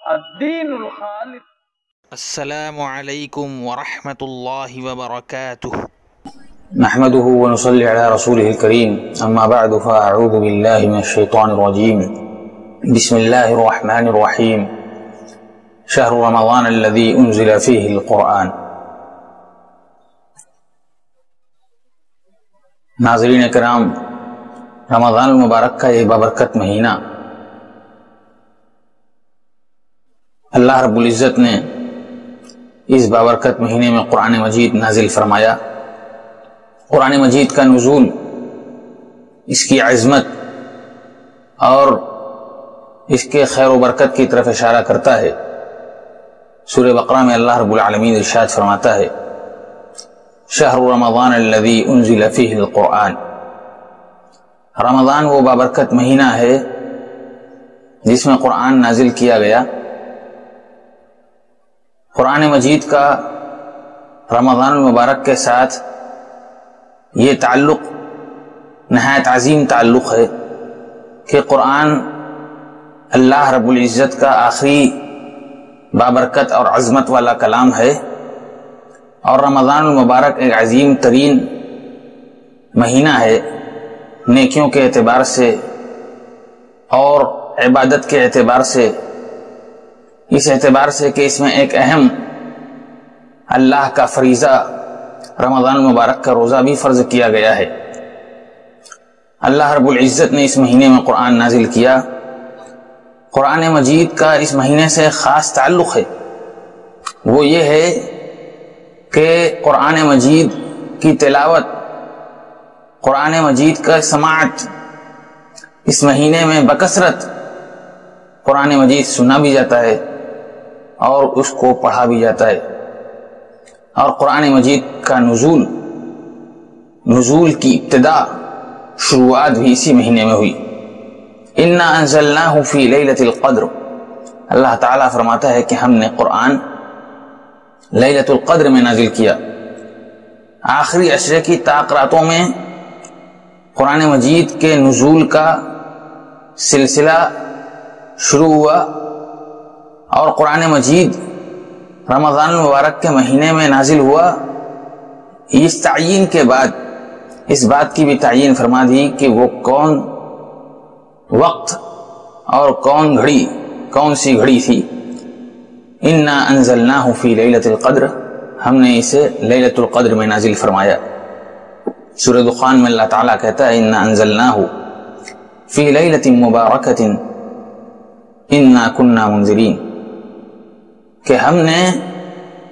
الدین الخالص۔ السلام علیکم ورحمۃ اللہ وبرکاتہ۔ نحمده ونصلي على رسوله الكريم، اما بعد فاعوذ بالله من الشيطان الرجيم، بسم الله الرحمن الرحيم، شهر رمضان الذي انزل فيه القرآن۔ ناظرین کرام، رمضان المبارک کا یہ بابرکت مہینہ اللہ رب العزت نے اس بابرکت مہینے میں قرآن مجید نازل فرمایا۔ قرآن مجید کا نزول اس کی عظمت اور اس کے خیر و برکت کی طرف اشارہ کرتا ہے۔ سورہ بقرہ میں اللہ رب العالمین ارشاد فرماتا ہے، شہر رمضان الذی انزل فیہ القرآن۔ رمضان وہ بابرکت مہینہ ہے جس میں قرآن نازل کیا گیا۔ قرآن مجید کا رمضان المبارک کے ساتھ یہ تعلق نہایت عظیم تعلق ہے کہ قرآن اللہ رب العزت کا آخری بابرکت اور عظمت والا کلام ہے، اور رمضان المبارک ایک عظیم ترین مہینہ ہے نیکیوں کے اعتبار سے اور عبادت کے اعتبار سے، اس اعتبار سے کہ اس میں ایک اہم اللہ کا فریضہ رمضان المبارک کا روزہ بھی فرض کیا گیا ہے۔ اللہ رب العزت نے اس مہینے میں قرآن نازل کیا۔ قرآن مجید کا اس مہینے سے خاص تعلق ہے، وہ یہ ہے کہ قرآن مجید کی تلاوت، قرآن مجید کا سماعت اس مہینے میں بکثرت قرآن مجید سنا بھی جاتا ہے اور اس کو پڑھا بھی جاتا ہے۔ اور قرآن مجید کا نزول کی ابتدا، شروعات بھی اسی مہینے میں ہوئی۔ انا انزلناہ فی لیلۃ القدر، اللہ تعالیٰ فرماتا ہے کہ ہم نے قرآن لیلۃ القدر میں نازل کیا۔ آخری عشرے کی طاق راتوں میں قرآن مجید کے نزول کا سلسلہ شروع ہوا، اور قرآن مجید رمضان المبارک کے مہینے میں نازل ہوا۔ اس تعیین کے بعد اس بات کی بھی تعیین فرما دی کہ وہ کون وقت اور کون سی گھڑی تھی۔ انا انزلناہ فی لیلۃ القدر، ہم نے اسے لیلۃ القدر میں نازل فرمایا۔ سورہ دخان میں اللہ تعالیٰ کہتا ہے، انا انزلناہ فی لیلۃ مبارکۃ انا کنا منذرین، کہ ہم نے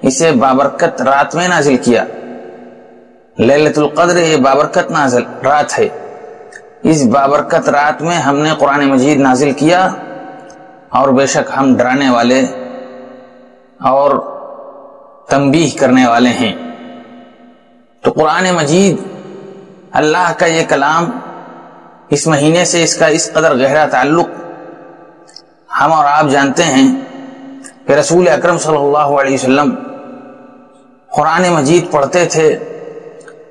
اسے بابرکت رات میں نازل کیا۔ لیلۃ القدر یہ بابرکت رات ہے، اس بابرکت رات میں ہم نے قرآن مجید نازل کیا، اور بے شک ہم ڈرانے والے اور تنبیہ کرنے والے ہیں۔ تو قرآن مجید اللہ کا یہ کلام، اس مہینے سے اس کا اس قدر گہرا تعلق ہم اور آپ جانتے ہیں کہ رسول اکرم صلی اللہ علیہ وسلم قرآن مجید پڑھتے تھے،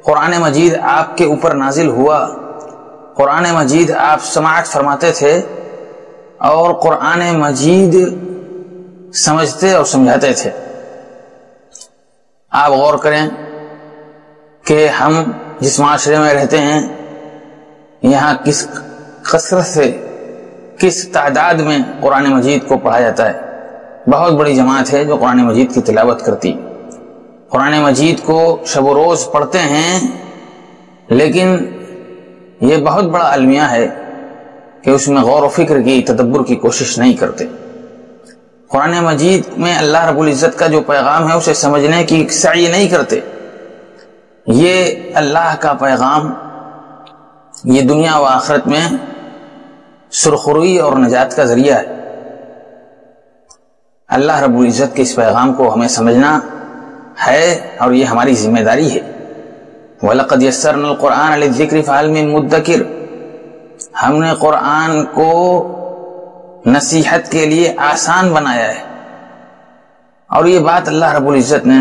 قرآن مجید آپ کے اوپر نازل ہوا، قرآن مجید آپ سماعت فرماتے تھے، اور قرآن مجید سمجھتے اور سمجھاتے تھے۔ آپ غور کریں کہ ہم جس معاشرے میں رہتے ہیں، یہاں کس کثرت سے، کس تعداد میں قرآن مجید کو پڑھا جاتا ہے۔ بہت بڑی جماعت ہے جو قرآن مجید کی تلاوت کرتی، قرآن مجید کو شب و روز پڑھتے ہیں، لیکن یہ بہت بڑا المیہ ہے کہ اس میں غور و فکر کی، تدبر کی کوشش نہیں کرتے۔ قرآن مجید میں اللہ رب العزت کا جو پیغام ہے اسے سمجھنے کی سعی نہیں کرتے۔ یہ اللہ کا پیغام، یہ دنیا و آخرت میں سرخروئی اور نجات کا ذریعہ ہے۔ اللہ رب العزت کے اس پیغام کو ہمیں سمجھنا ہے، اور یہ ہماری ذمہ داری ہے۔ وَلَقَدْ يَسَّرْنَا الْقُرْآنَ لِلذِّكْرِ فَهَلْ مِن مُدَّكِرٍ، ہم نے قرآن کو نصیحت کے لیے آسان بنایا ہے۔ اور یہ بات اللہ رب العزت نے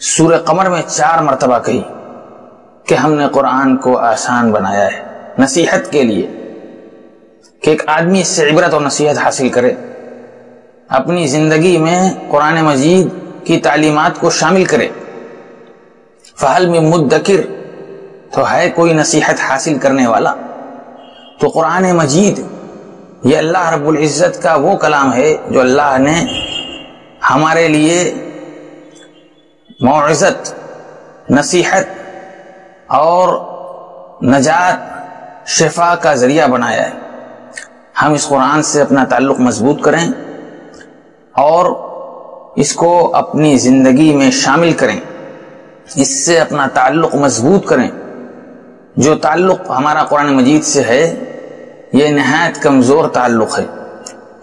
سورہ قمر میں 4 مرتبہ کہی کہ ہم نے قرآن کو آسان بنایا ہے نصیحت کے لیے، کہ ایک آدمی اس سے عبرت اور نصیحت حاصل کرے۔ اپنی زندگی میں قرآن مجید کی تعلیمات کو شامل کرے۔ فہل من مدکر، تو ہے کوئی نصیحت حاصل کرنے والا؟ تو قرآن مجید یہ اللہ رب العزت کا وہ کلام ہے جو اللہ نے ہمارے لیے موعظت، نصیحت اور نجات، شفا کا ذریعہ بنایا ہے۔ ہم اس قرآن سے اپنا تعلق مضبوط کریں اور اس کو اپنی زندگی میں شامل کریں، اس سے اپنا تعلق مضبوط کریں۔ جو تعلق ہمارا قرآن مجید سے ہے یہ نہایت کمزور تعلق ہے۔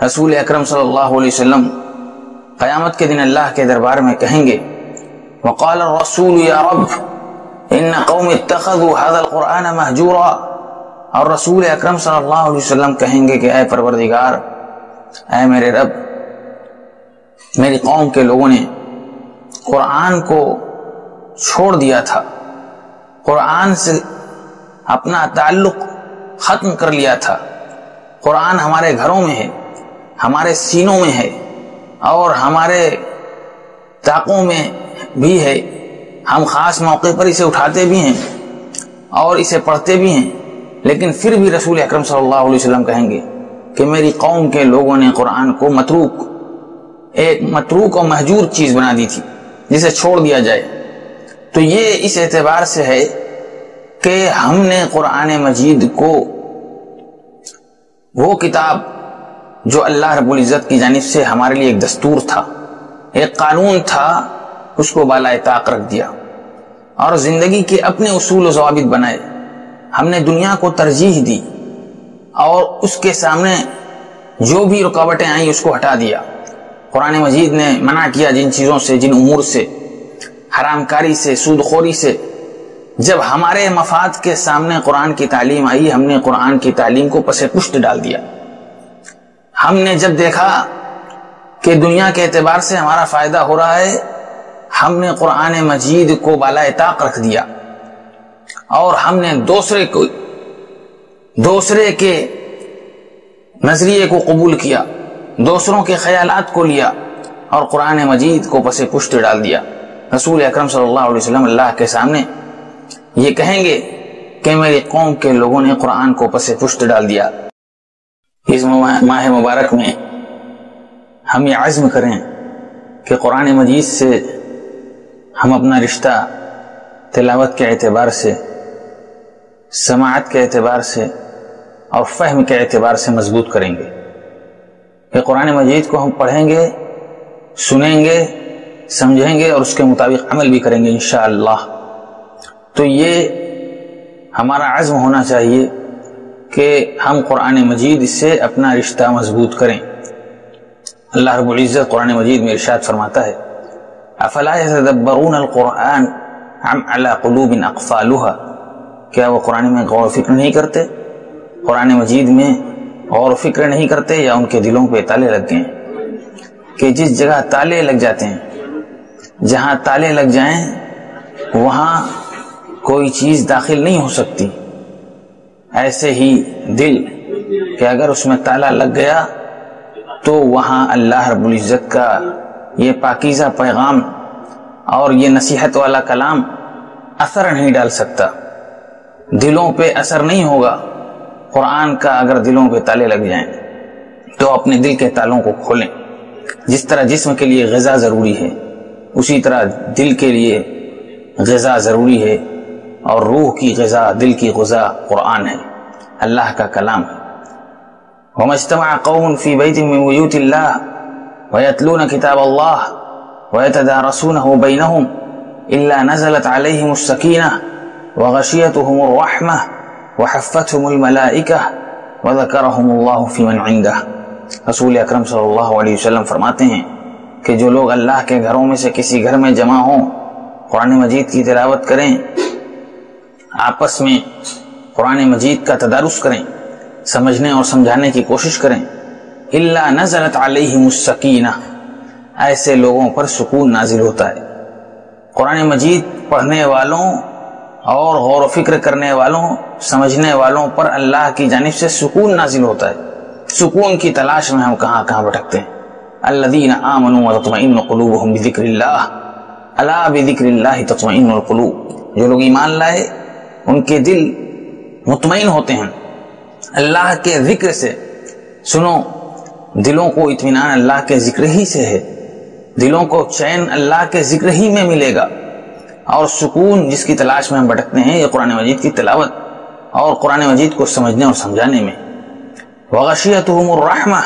رسول اکرم صلی اللہ علیہ وسلم قیامت کے دن اللہ کے دربار میں کہیں گے وقال الرسول یا رب ان قوم اتخذوا هذا القرآن مہجورا، اور رسول اکرم صلی اللہ علیہ وسلم کہیں گے کہ اے پروردگار، اے میرے رب، میری قوم کے لوگوں نے قرآن کو چھوڑ دیا تھا، قرآن سے اپنا تعلق ختم کر لیا تھا۔ قرآن ہمارے گھروں میں ہے، ہمارے سینوں میں ہے اور ہمارے طاقوں میں بھی ہے، ہم خاص موقع پر اسے اٹھاتے بھی ہیں اور اسے پڑھتے بھی ہیں، لیکن پھر بھی رسول اکرم صلی اللہ علیہ وسلم کہیں گے کہ میری قوم کے لوگوں نے قرآن کو ایک متروک اور مہجور چیز بنا دی تھی جسے چھوڑ دیا جائے۔ تو یہ اس اعتبار سے ہے کہ ہم نے قرآن مجید کو، وہ کتاب جو اللہ رب العزت کی جانب سے ہمارے لیے ایک دستور تھا، ایک قانون تھا، اس کو بالائے طاق رکھ دیا اور زندگی کے اپنے اصول و ضوابط بنائے۔ ہم نے دنیا کو ترجیح دی اور اس کے سامنے جو بھی رکاوٹیں آئیں اس کو ہٹا دیا۔ قرآن مجید نے منع کیا جن چیزوں سے، جن امور سے، حرام کاری سے، سود خوری سے۔ جب ہمارے مفاد کے سامنے قرآن کی تعلیم آئی، ہم نے قرآن کی تعلیم کو پس پشت ڈال دیا۔ ہم نے جب دیکھا کہ دنیا کے اعتبار سے ہمارا فائدہ ہو رہا ہے، ہم نے قرآن مجید کو بالائے طاق رکھ دیا اور ہم نے دوسرے کے نظریے کو قبول کیا، دوسروں کے خیالات کو لیا اور قرآن مجید کو پس پشت ڈال دیا۔ رسول اکرم صلی اللہ علیہ وسلم اللہ کے سامنے یہ کہیں گے کہ میری قوم کے لوگوں نے قرآن کو پس پشت ڈال دیا۔ اس ماہ مبارک میں ہم یہ عزم کریں کہ قرآن مجید سے ہم اپنا رشتہ تلاوت کے اعتبار سے، سماعت کے اعتبار سے اور فہم کے اعتبار سے مضبوط کریں گے کہ قرآن مجید کو ہم پڑھیں گے، سنیں گے، سمجھیں گے اور اس کے مطابق عمل بھی کریں گے انشاءاللہ۔ تو یہ ہمارا عزم ہونا چاہیے کہ ہم قرآن مجید سے اپنا رشتہ مضبوط کریں۔ اللہ رب العزت قرآن مجید میں ارشاد فرماتا ہے افلا يتدبرون القرآن ام على قلوب اقفالها، کیا وہ قرآن میں غور و فکر نہیں کرتے، قرآن مجید میں غور و فکر نہیں کرتے، یا ان کے دلوں پہ تالے لگ گئے ہیں؟ کہ جس جگہ تالے لگ جاتے ہیں، جہاں تالے لگ جائیں وہاں کوئی چیز داخل نہیں ہو سکتی، ایسے ہی دل کہ اگر اس میں تالا لگ گیا تو وہاں اللہ رب العزت کا یہ پاکیزہ پیغام اور یہ نصیحت والا کلام اثر نہیں ڈال سکتا، دلوں پہ اثر نہیں ہوگا۔ قرآن کا اگر دلوں پہ تالے لگ جائیں تو اپنے دل کے تالوں کو کھولیں۔ جس طرح جسم کے لیے غذا ضروری ہے اسی طرح دل کے لیے غذا ضروری ہے، اور روح کی غذا، دل کی غذا قرآن ہے، اللہ کا کلام ہے۔ وَمَا اجْتَمَعَ قَوْمٌ فِي بَيْتٍ مِّن بُيُوتِ اللَّهِ وَيَتْلُونَ كِتَابَ اللَّهِ وَيَتَدَارَسُونَهُ بَيْنَهُمْ إِلَّا نَزَلَتْ عَلَيْهِمُ السَّكِينَةُ وَغَشِيَتْهُمُ الرَّحْمَةُ وَحَفَّتْهُمُ الْمَلَائِكَةُ وَذَكَرَهُمُ اللَّهُ فِي مَنْ عِندَهُ۔ رسول اکرم صلی اللہ علیہ وسلم فرماتے ہیں کہ جو لوگ اللہ کے گھروں میں سے کسی گھر میں جمع ہوں، قرآن مجید کی تلاوت کریں، آپس میں قرآن مجید کا تدارس کریں، سمجھنے اور سمجھانے کی کوشش کریں، الا نزلت علیہم السکینہ، ایسے لوگوں پر سکون نازل ہوتا ہے۔ قرآن مجید پڑھنے والوں اور غور و فکر کرنے والوں، سمجھنے والوں پر اللہ کی جانب سے سکون نازل ہوتا ہے۔ سکون کی تلاش میں ہم کہاں کہاں بھٹکتے ہیں، الذین آمنوا وتطمئن قلوبهم بذکر اللہ الا بذکر اللہ تطمئن القلوب، جو لوگ ایمان لائے ان کے دل مطمئن ہوتے ہیں اللہ کے ذکر سے۔ سنو، دلوں کو اطمینان اللہ کے ذکر ہی سے ہے، دلوں کو چین اللہ کے ذکر ہی میں ملے گا، اور سکون جس کی تلاش میں ہم بھٹکتے ہیں یہ قرآن مجید کی تلاوت اور قرآن مجید کو سمجھنے اور سمجھانے میں۔ وغشیتہم الرحمہ،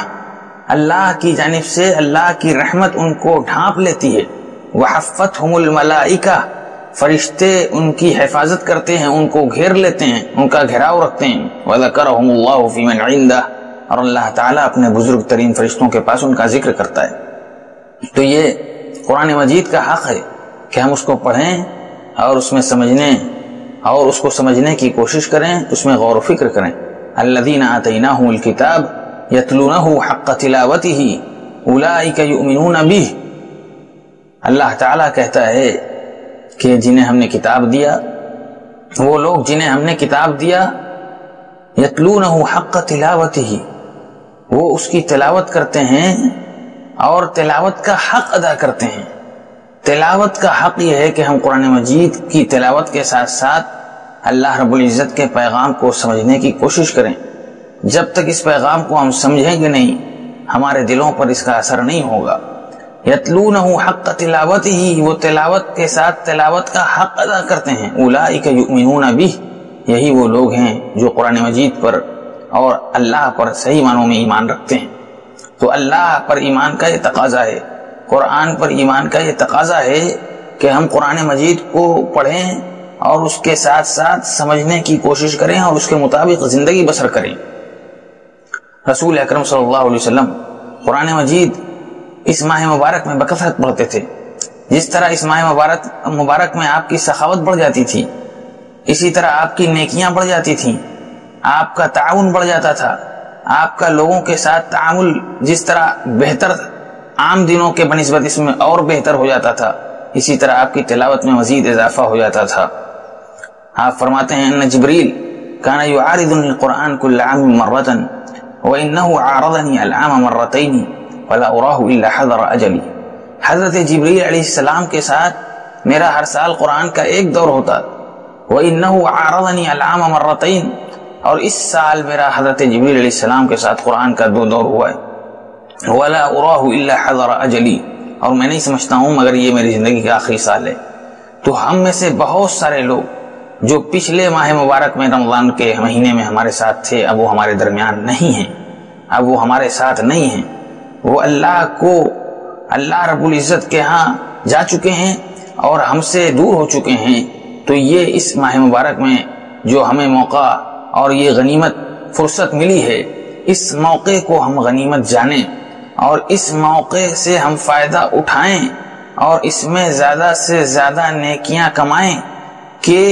اللہ کی جانب سے اللہ کی رحمت ان کو ڈھانپ لیتی ہے۔ وحفتہم الملائکہ، فرشتے ان کی حفاظت کرتے ہیں، ان کو گھیر لیتے ہیں، ان کا گھیراؤ رکھتے ہیں۔ وذکرہم اللہ فی من عندہ، اور اللہ تعالیٰ اپنے بزرگ ترین فرشتوں کے پاس ان کا ذکر کرتا ہے۔ تو یہ قرآن مجید کا حق ہے کہ ہم اس کو پڑھیں اور اس میں سمجھنے اور اس کو سمجھنے کی کوشش کریں، اس میں غور و فکر کریں۔ الذین آتیناہم الکتاب یتلونہ حق تلاوتہ اولئک یؤمنون بہ، اللہ تعالیٰ کہتا ہے کہ جنہیں ہم نے کتاب دیا، وہ لوگ جنہیں ہم نے کتاب دیا، یتلونہ حق تلاوتہ، وہ اس کی تلاوت کرتے ہیں اور تلاوت کا حق ادا کرتے ہیں۔ تلاوت کا حق یہ ہے کہ ہم قرآن مجید کی تلاوت کے ساتھ ساتھ اللہ رب العزت کے پیغام کو سمجھنے کی کوشش کریں۔ جب تک اس پیغام کو ہم سمجھیں گے نہیں، ہمارے دلوں پر اس کا اثر نہیں ہوگا۔ یتلونہ حق تلاوتہ، وہ تلاوت کے ساتھ تلاوت کا حق ادا کرتے ہیں۔ اولئک یؤمنون بہ، یہی وہ لوگ ہیں جو قرآن مجید پر اور اللہ پر صحیح معنوں میں ایمان رکھتے ہیں۔ تو اللہ پر ایمان کا یہ تقاضا ہے، قرآن پر ایمان کا یہ تقاضا ہے کہ ہم قرآن مجید کو پڑھیں اور اس کے ساتھ ساتھ سمجھنے کی کوشش کریں اور اس کے مطابق زندگی بسر کریں۔ رسول اکرم صلی اللہ علیہ وسلم قرآن مجید اس ماہ مبارک میں بکثرت پڑھتے تھے۔ جس طرح اس ماہ مبارک میں آپ کی سخاوت بڑھ جاتی تھی، اسی طرح آپ کی نیکیاں بڑھ جاتی تھیں، آپ کا تعاون بڑھ جاتا تھا، آپ کا لوگوں کے ساتھ تعامل جس طرح بہتر عام دنوں کے بنسبت اس میں اور بہتر ہو جاتا تھا، اسی طرح آپ کی تلاوت میں مزید اضافہ ہو جاتا تھا۔ آپ فرماتے ہیں ان جبریل کان یعارضنی القرآن کل عام مرۃ وانہ عارضنی العام مرتین ولا اراہ الا حضر اجلی، حضرت جبریل علیہ السلام کے ساتھ میرا ہر سال قرآن کا ایک دور ہوتا، وانہ عارضنی العام مرتین، اور اس سال میرا حضرت جبریل علیہ السلام کے ساتھ قرآن کا 2 دور ہوا ہے۔ ولا اراہ الا حضر اجلی، اور میں نہیں سمجھتا ہوں مگر یہ میری زندگی کا آخری سال ہے۔ تو ہم میں سے بہت سارے لوگ جو پچھلے ماہ مبارک میں رمضان کے مہینے میں ہمارے ساتھ تھے، اب وہ ہمارے درمیان نہیں ہیں، اب وہ ہمارے ساتھ نہیں ہیں، وہ اللہ رب العزت کے ہاں جا چکے ہیں اور ہم سے دور ہو چکے ہیں۔ تو یہ اس ماہ مبارک میں جو ہمیں موقع اور یہ غنیمت فرصت ملی ہے، اس موقع کو ہم غنیمت جانیں اور اس موقع سے ہم فائدہ اٹھائیں اور اس میں زیادہ سے زیادہ نیکیاں کمائیں کہ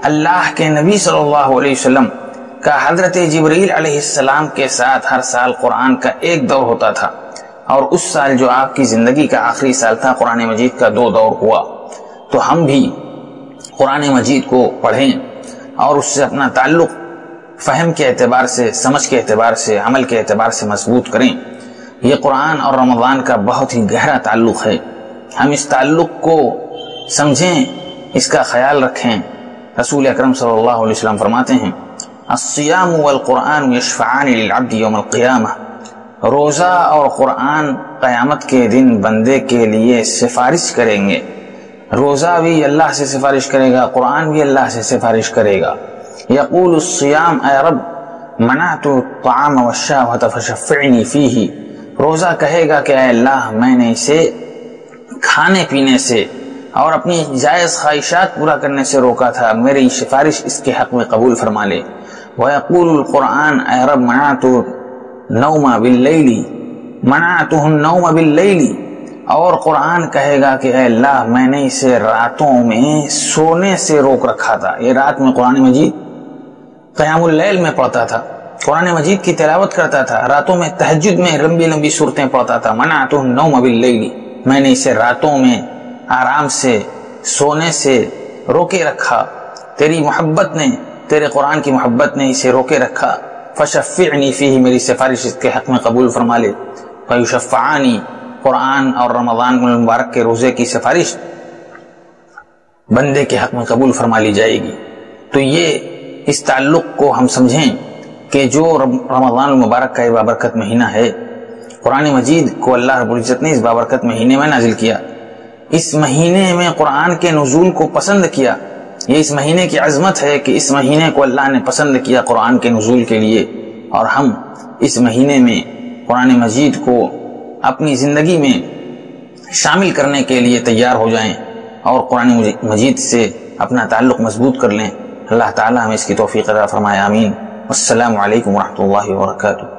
اللہ کے نبی صلی اللہ علیہ وسلم کا حضرت جبریل علیہ السلام کے ساتھ ہر سال قرآن کا ایک دور ہوتا تھا، اور اس سال جو آپ کی زندگی کا آخری سال تھا قرآن مجید کا 2 دور ہوا۔ تو ہم بھی قرآن مجید کو پڑھیں اور اس سے اپنا تعلق فہم کے اعتبار سے، سمجھ کے اعتبار سے، عمل کے اعتبار سے مضبوط کریں۔ یہ قرآن اور رمضان کا بہت ہی گہرا تعلق ہے، ہم اس تعلق کو سمجھیں، اس کا خیال رکھیں۔ رسول اکرم صلی اللہ علیہ وسلم فرماتے ہیں الصیام والقرآن یشفعان للعبد یوم القیامہ، روزہ اور قرآن قیامت کے دن بندے کے لیے سفارش کریں گے۔ روزہ بھی اللہ سے سفارش کرے گا، قرآن بھی اللہ سے سفارش کرے گا۔ یقول الصیام اے رب منعت الطعام والشہوۃ فشفعنی فیہ، روزہ کہے گا کہ اے اللہ میں نے اسے کھانے پینے سے اور اپنی جائز خواہشات پورا کرنے سے روکا تھا، میری سفارش اس کے حق میں قبول فرما لے۔ ویقول القرآن اے رب منعت النوم باللیل، منعتہ النوم باللیل، اور قرآن کہے گا کہ اے اللہ میں نے اسے راتوں میں سونے سے روک رکھا تھا۔ یہ رات میں قرآن مجید قیام اللیل میں پڑھتا تھا، قرآن مجید کی تلاوت کرتا تھا، راتوں میں تہجد میں لمبی لمبی صورتیں پڑھتا تھا۔ منعتہ النوم باللیل، میں نے اسے راتوں میں آرام سے سونے سے روکے رکھا، تیری محبت نے، تیرے قرآن کی محبت نے اسے روکے رکھا۔ فشفعنی فیہ، میری سفارش اس کے حق میں قبول فرما لے۔ فیشفعانی، قرآن اور رمضان المبارک کے روزے کی سفارش بندے کے حق میں قبول فرما لی جائے گی۔ تو یہ اس تعلق کو ہم سمجھیں کہ جو رمضان المبارک کا یہ بابرکت مہینہ ہے، قرآن مجید کو اللہ رب العزت نے اس بابرکت مہینے میں نازل کیا، اس مہینے میں قرآن کے نزول کو پسند کیا۔ یہ اس مہینے کی عظمت ہے کہ اس مہینے کو اللہ نے پسند کیا قرآن کے نزول کے لیے، اور ہم اس مہینے میں قرآن مجید کو اپنی زندگی میں شامل کرنے کے لیے تیار ہو جائیں اور قرآن مجید سے اپنا تعلق مضبوط کر لیں۔ اللہ تعالی ہمیں اس کی توفیق عطا فرمائے، آمین۔ السلام علیکم ورحمۃ اللہ وبرکاتہ۔